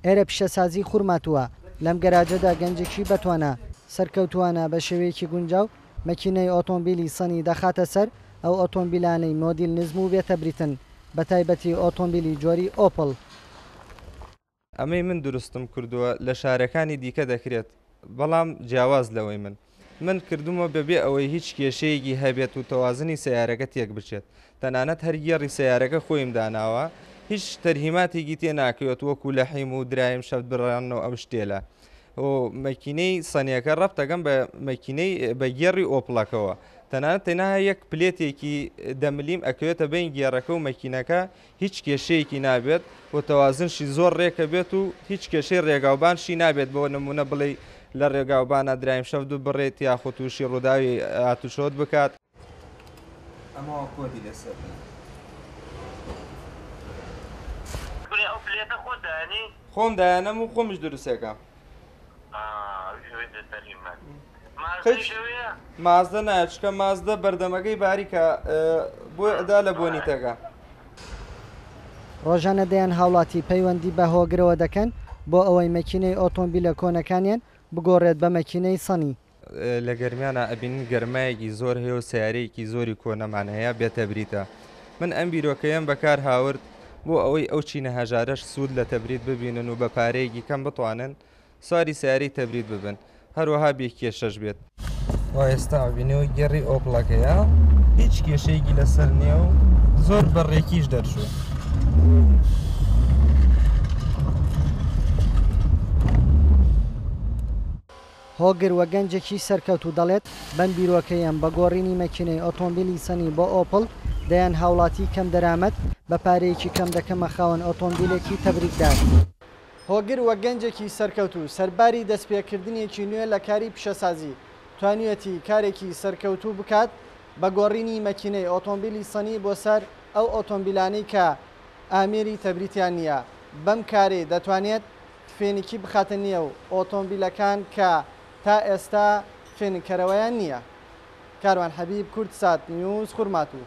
ئێرە پیشەسازی خورماتووە لەم گەراجەدا گەنجێکی بەتوانە سەرکەوتوانە بە شێوەیەکی گونجاو مەکینەی ئۆتۆمبیلی سەنی دەخاتە سەر ئەو ئۆتۆمبیلانەی مۆدیل نزم و بێتە بریتن بە تایبەتی ئۆتۆمبیلی جۆری ئۆپڵ. ئەمەی من دروستم کردووە لە شارەکانی دیکە دەکرێت بەڵام جیاواز لەوەی من کردومە بەبێ ئەوەی هیچ کێشەیەکی هەبێت و تەوازنی سیارەکە تێک بچێت تەنانەت هەر گێڕی سیارەکە خۆیم داناوە هیچ تەرهیماتێکی تێ ناکەوێت وەکو لە حیم و درایم شەوت بڕانەوە ئەو شتێلە مەکینەی سەنیەکە ڕەفتەکەم بە مەکینەی بە گێڕی ئۆپڵەکەەوە تەنانەت تەنها یەک پلێتێکی دەملیم ئەکەوێتە بین گێڕەکە و مەکینەکە هیچ کێشەیەکی نابێت و تەوازنشی زۆر ڕێکە بێت و هیچ کێشەی ڕێگاوبانشی نابێت بۆ نمونە بڵێ لە ڕێگاوبانە درایم شەفت و بڕێت یاخۆ تووشی ڕووداوی ئاتوشۆت بکات. ئەمەوە کۆدی لەسەر خۆم دایانەم و خۆمش دروستەکەم مازدە ناچکە مازدە بەردەمەکەی باریکە بۆ ئەدا لە بۆنیتەکە. ڕۆژانە دەیان هاوڵاتی پەیوەندی بە هۆگرەوە دەکەن بۆ ئەوەی مەکینەی ئۆتۆمبیلە کۆنەکانیان بگۆڕێت بە مەکینەی سەنی. لە گەرمیانە ئەبین گەرمایەکی زۆر هەیە و سیارەیەکی زۆری کۆنەمان هەیە بێتە بریتە من ئەم بیرۆکەیەم بەکار هاورد بۆ ئەوەی ئەو چینە هەژارەش سوود لە تەبریت ببینن و بە پارەیەکی کەم بتوانن سواری سیارەی تەبریت ببن هەروەها بێکێشەش بێت. ئێستا بینەوە گێڕی ئۆپڵەکەیە هیچ کێشەیەکی لەسەر نییە و زۆر بەڕێکیش دەرچوو. هۆگر وە گەنجێکی سەرکەوت و دەڵێت بەم بیرۆکەیان بە گۆڕینی مەکینەی ئۆتۆمبیلی سەنی بۆ ئۆپڵ دەیان هاوڵاتی کەم دەرامەت بە پارەیەکی کەم دەکەمە خاوەن ئۆتۆمبیلێکی تەبریکدار. هۆگر وە گەنجێکی سەرکەوت و سەرباری دەستپێکردنیەکی نوێ لە کاری پیشەسازی توانیەتی کارێکی سەرکەوتوو بکات بە گۆڕینی مەکینەی ئۆتۆمبیلی سەنی بۆ سەر ئەو ئۆتۆمبیلانەی کە ئامێری تەبریتیان نییە بەم کارێ دەتوانێت فێنکی بخاتە نییە و ئۆتۆمبیلەکان کە تا ئێستا فێنککەرەوەیان نییە. کاروان حەبیب، کوردسات نیوز، خورماتو.